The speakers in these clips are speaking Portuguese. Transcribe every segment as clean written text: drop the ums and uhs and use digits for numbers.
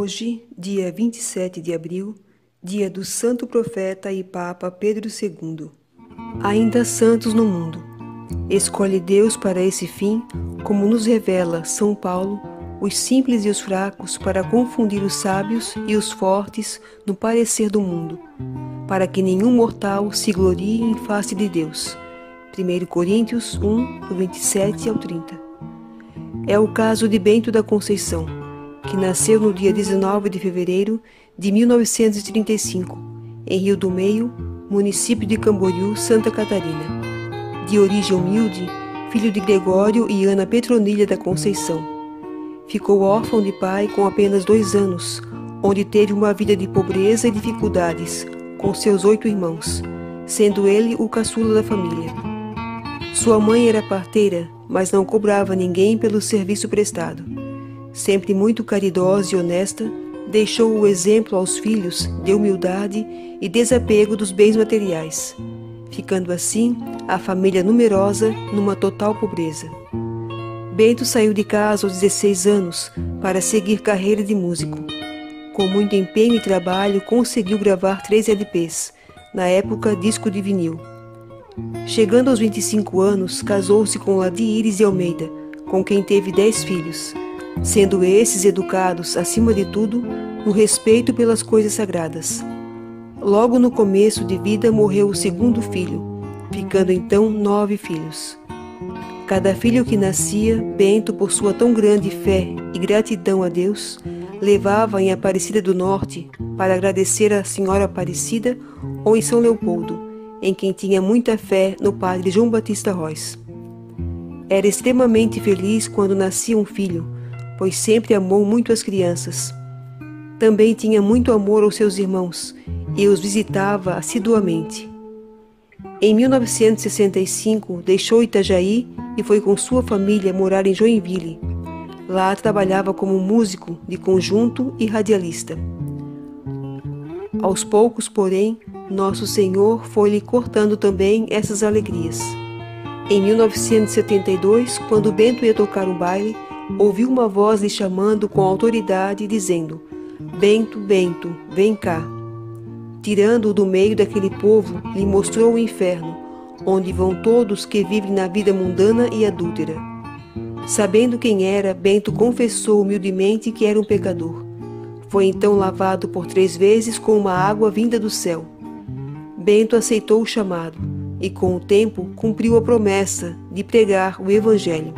Hoje, dia 27 de abril, dia do Santo Profeta e Papa Pedro II. Ainda santos no mundo. Escolhe Deus para esse fim, como nos revela São Paulo, os simples e os fracos para confundir os sábios e os fortes no parecer do mundo, para que nenhum mortal se glorie em face de Deus. 1 Coríntios 1, do 27 ao 30. É o caso de Bento da Conceição, que nasceu no dia 19 de fevereiro de 1935, em Rio do Meio, município de Camboriú, Santa Catarina. De origem humilde, filho de Gregório e Ana Petronilha da Conceição. Ficou órfão de pai com apenas 2 anos, onde teve uma vida de pobreza e dificuldades, com seus 8 irmãos, sendo ele o caçula da família. Sua mãe era parteira, mas não cobrava ninguém pelo serviço prestado. Sempre muito caridosa e honesta, deixou o exemplo aos filhos de humildade e desapego dos bens materiais, ficando assim a família numerosa numa total pobreza. Bento saiu de casa aos 16 anos para seguir carreira de músico. Com muito empenho e trabalho, conseguiu gravar 3 LPs, na época disco de vinil. Chegando aos 25 anos, casou-se com Ladíris de Almeida, com quem teve 10 filhos, sendo esses educados, acima de tudo, no respeito pelas coisas sagradas. Logo no começo de vida morreu o segundo filho, ficando então 9 filhos. Cada filho que nascia, Bento, por sua tão grande fé e gratidão a Deus, levava em Aparecida do Norte para agradecer à Senhora Aparecida ou em São Leopoldo, em quem tinha muita fé no padre João Batista Rois. Era extremamente feliz quando nascia um filho, pois sempre amou muito as crianças. Também tinha muito amor aos seus irmãos e os visitava assiduamente. Em 1965, deixou Itajaí e foi com sua família morar em Joinville. Lá trabalhava como músico de conjunto e radialista. Aos poucos, porém, Nosso Senhor foi-lhe cortando também essas alegrias. Em 1972, quando Bento ia tocar um baile, ouviu uma voz lhe chamando com autoridade, dizendo: "Bento, Bento, vem cá." Tirando-o do meio daquele povo, lhe mostrou o inferno, onde vão todos que vivem na vida mundana e adúltera. Sabendo quem era, Bento confessou humildemente que era um pecador. Foi então lavado por 3 vezes com uma água vinda do céu. Bento aceitou o chamado e, com o tempo, cumpriu a promessa de pregar o Evangelho.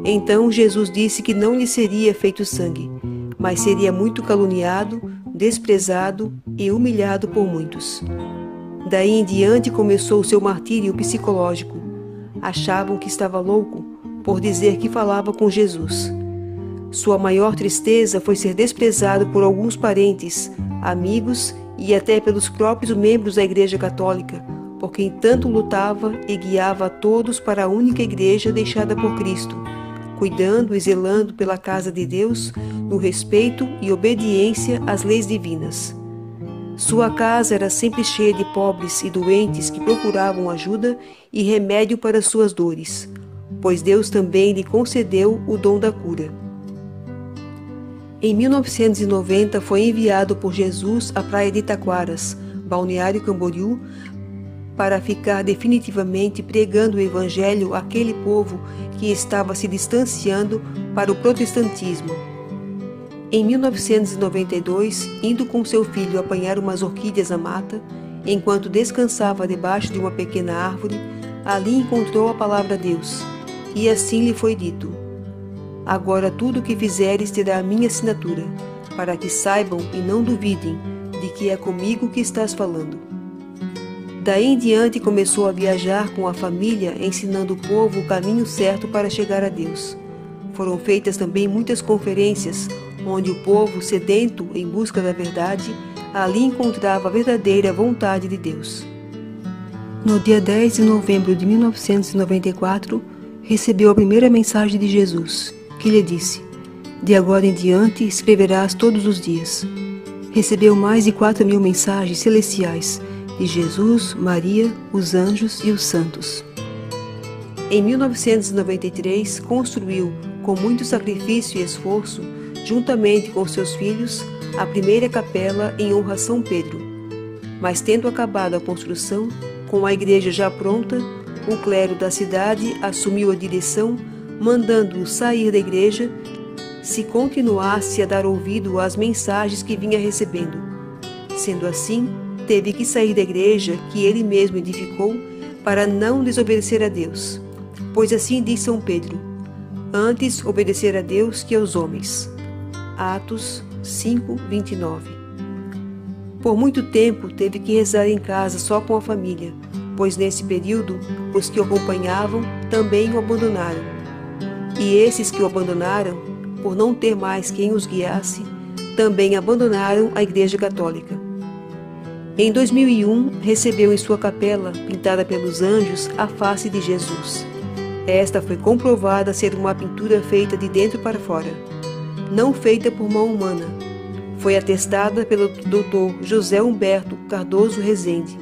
Então Jesus disse que não lhe seria feito sangue, mas seria muito caluniado, desprezado e humilhado por muitos. Daí em diante começou o seu martírio psicológico. Achavam que estava louco por dizer que falava com Jesus. Sua maior tristeza foi ser desprezado por alguns parentes, amigos e até pelos próprios membros da Igreja Católica, por quem tanto lutava e guiava a todos para a única igreja deixada por Cristo, cuidando e zelando pela casa de Deus no respeito e obediência às leis divinas. Sua casa era sempre cheia de pobres e doentes que procuravam ajuda e remédio para suas dores, pois Deus também lhe concedeu o dom da cura. Em 1990 foi enviado por Jesus à praia de Taquaras, Balneário Camboriú, para ficar definitivamente pregando o Evangelho àquele povo que estava se distanciando para o protestantismo. Em 1992, indo com seu filho apanhar umas orquídeas na mata, enquanto descansava debaixo de uma pequena árvore, ali encontrou a palavra de Deus, e assim lhe foi dito: "Agora tudo o que fizeres terá a minha assinatura, para que saibam e não duvidem de que é comigo que estás falando." Daí em diante começou a viajar com a família, ensinando o povo o caminho certo para chegar a Deus. Foram feitas também muitas conferências, onde o povo, sedento em busca da verdade, ali encontrava a verdadeira vontade de Deus. No dia 10 de novembro de 1994, recebeu a primeira mensagem de Jesus, que lhe disse: "De agora em diante escreverás todos os dias." Recebeu mais de 4.000 mensagens celestiais de Jesus, Maria, os anjos e os santos. Em 1993, construiu, com muito sacrifício e esforço, juntamente com seus filhos, a primeira capela em honra a São Pedro. Mas tendo acabado a construção, com a igreja já pronta, o clero da cidade assumiu a direção, mandando-o sair da igreja se continuasse a dar ouvido às mensagens que vinha recebendo. Sendo assim, teve que sair da igreja que ele mesmo edificou para não desobedecer a Deus. Pois assim diz São Pedro: antes obedecer a Deus que aos homens. Atos 5:29. Por muito tempo teve que rezar em casa só com a família, pois nesse período os que o acompanhavam também o abandonaram. E esses que o abandonaram, por não ter mais quem os guiasse, também abandonaram a Igreja Católica. Em 2001, recebeu em sua capela, pintada pelos anjos, a face de Jesus. Esta foi comprovada ser uma pintura feita de dentro para fora, não feita por mão humana. Foi atestada pelo Dr. José Humberto Cardoso Rezende,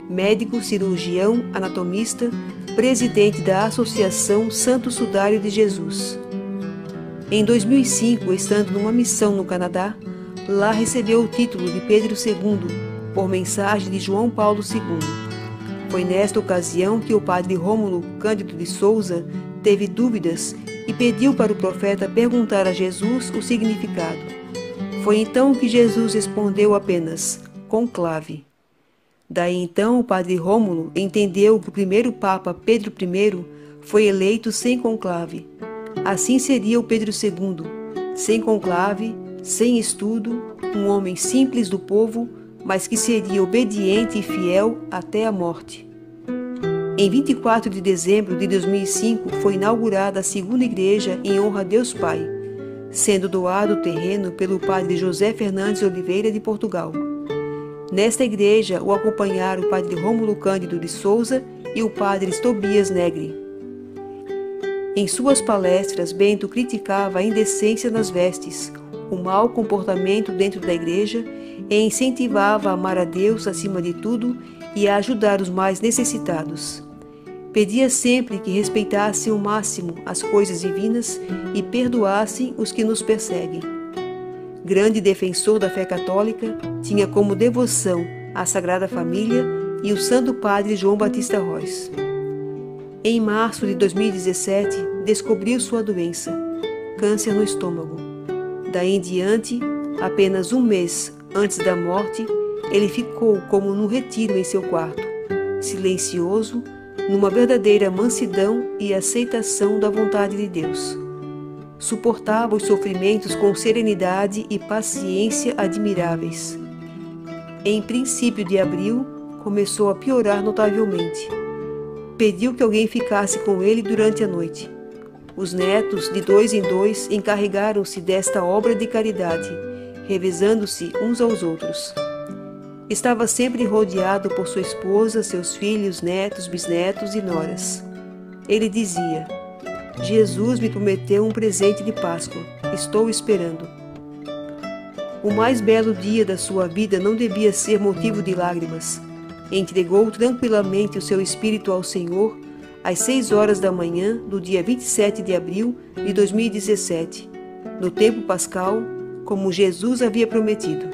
médico cirurgião anatomista, presidente da Associação Santo Sudário de Jesus. Em 2005, estando numa missão no Canadá, lá recebeu o título de Pedro II, por mensagem de João Paulo II. Foi nesta ocasião que o padre Rômulo Cândido de Souza teve dúvidas e pediu para o profeta perguntar a Jesus o significado. Foi então que Jesus respondeu apenas: conclave. Daí então o padre Rômulo entendeu que o primeiro Papa Pedro I foi eleito sem conclave. Assim seria o Pedro II, sem conclave, sem estudo, um homem simples do povo, mas que seria obediente e fiel até a morte. Em 24 de dezembro de 2005 foi inaugurada a segunda igreja em honra a Deus Pai, sendo doado o terreno pelo padre José Fernandes Oliveira de Portugal. Nesta igreja o acompanharam o padre Rômulo Cândido de Souza e o padre Tobias Negri. Em suas palestras, Bento criticava a indecência nas vestes, o mau comportamento dentro da igreja e incentivava a amar a Deus acima de tudo e a ajudar os mais necessitados. Pedia sempre que respeitassem ao máximo as coisas divinas e perdoassem os que nos perseguem. Grande defensor da fé católica, tinha como devoção a Sagrada Família e o Santo Padre João Batista Rois. Em março de 2017, descobriu sua doença, câncer no estômago. Daí em diante, apenas um mês antes da morte, ele ficou como num retiro em seu quarto, silencioso, numa verdadeira mansidão e aceitação da vontade de Deus. Suportava os sofrimentos com serenidade e paciência admiráveis. Em princípio de abril, começou a piorar notavelmente. Pediu que alguém ficasse com ele durante a noite. Os netos, de 2 em 2, encarregaram-se desta obra de caridade, revezando-se uns aos outros. Estava sempre rodeado por sua esposa, seus filhos, netos, bisnetos e noras. Ele dizia: Jesus me prometeu um presente de Páscoa, estou esperando. O mais belo dia da sua vida não devia ser motivo de lágrimas. Entregou tranquilamente o seu espírito ao Senhor às 6 horas da manhã do dia 27 de abril de 2017, no tempo pascal, como Jesus havia prometido.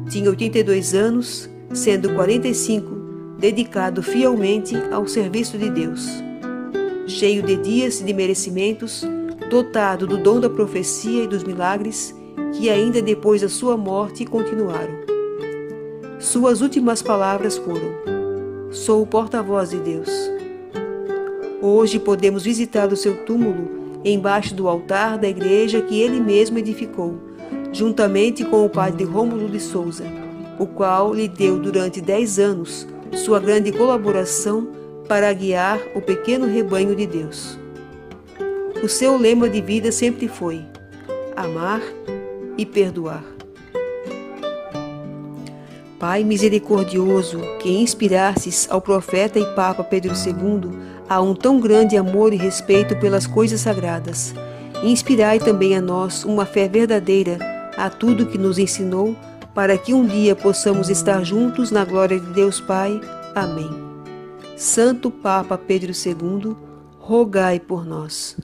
Tinha 82 anos, sendo 45 dedicado fielmente ao serviço de Deus. Cheio de dias e de merecimentos, dotado do dom da profecia e dos milagres, que ainda depois da sua morte continuaram. Suas últimas palavras foram: sou o porta-voz de Deus. Hoje podemos visitar o seu túmulo embaixo do altar da igreja que ele mesmo edificou, juntamente com o padre Rômulo de Souza, o qual lhe deu durante 10 anos sua grande colaboração para guiar o pequeno rebanho de Deus. O seu lema de vida sempre foi: amar e perdoar. Pai misericordioso, que inspirastes ao profeta e Papa Pedro II a um tão grande amor e respeito pelas coisas sagradas, inspirai também a nós uma fé verdadeira a tudo que nos ensinou, para que um dia possamos estar juntos na glória de Deus Pai. Amém. Santo Papa Pedro II, rogai por nós.